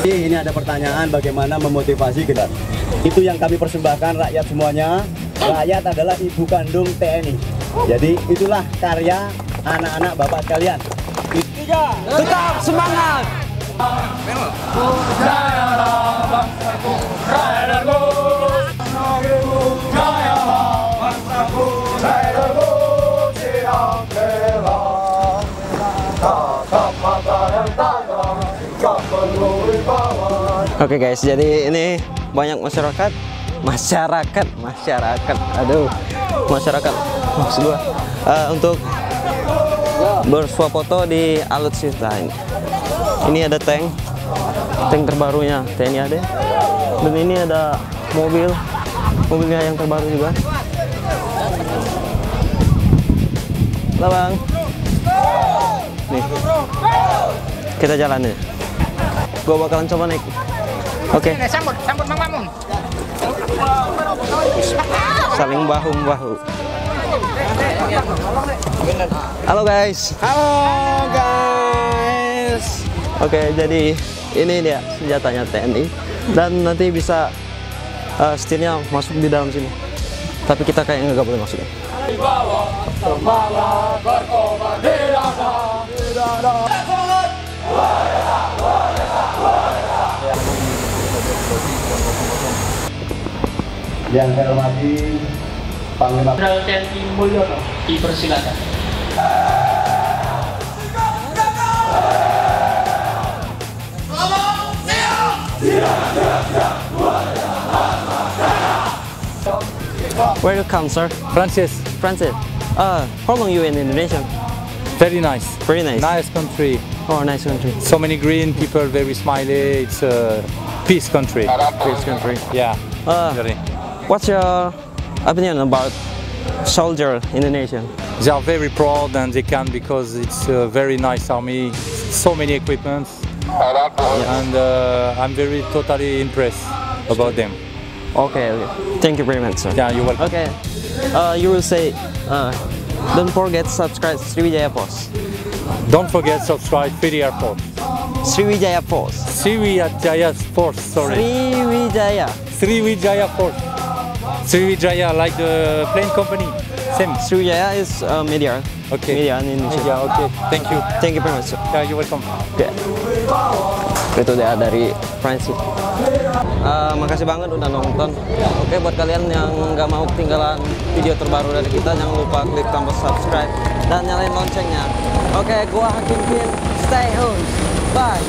Ini ada pertanyaan bagaimana memotivasi kita. Itu yang kami persembahkan rakyat semuanya. Rakyat adalah ibu kandung TNI. Jadi itulah karya anak-anak bapak sekalian. Tetap semangat. Oke guys, jadi ini banyak masyarakat, aduh, masyarakat maksud gua untuk bersuap foto di alutsista ini. Ini ada tank terbarunya TNI AD, dan ini ada mobilnya yang terbaru juga. Halo bang, nih kita jalan ya. Gua bakalan coba naik. Oke. Sambut Bang Mamun. Saling bahu-bahu. Halo guys. Oke, jadi ini dia senjatanya TNI, dan nanti bisa setirnya masuk di dalam sini. Tapi kita kayaknya nggak boleh masuk. Yang saya hormati Panglima Jenderal TNI Mulyono dipersilakan. Where you come, sir? Francis, How long you in Indonesia? very nice. Very nice. Nice country. Oh, nice country. So many green people, very smiley. It's a peace country. Peace country. Yeah. Very. What's your opinion about soldier Indonesia? They are very proud, and they can, because it's a very nice army. So many equipments, and I'm very totally impressed about them. Okay. Thank you very much, sir. Yeah, you're welcome. Okay. You will say, don't forget subscribe Sriwijaya Post. Don't forget subscribe Free Airport. Sriwijaya Post. Sriwijaya Force. Sorry. Sriwijaya. Sriwijaya Force. Sriwijaya, like the plane company. Same. Sriwijaya is media. Okay. Media in Indonesia. Yeah. Okay. Thank you. Thank you very much, sir. Yeah, you're welcome. Oke. Itu dia dari Francis. Makasih banget udah nonton. Oke, buat kalian yang nggak mau ketinggalan video terbaru dari kita, jangan lupa klik tombol subscribe dan nyalain loncengnya. Oke, gua Hakim Bin. Stay home. Bye.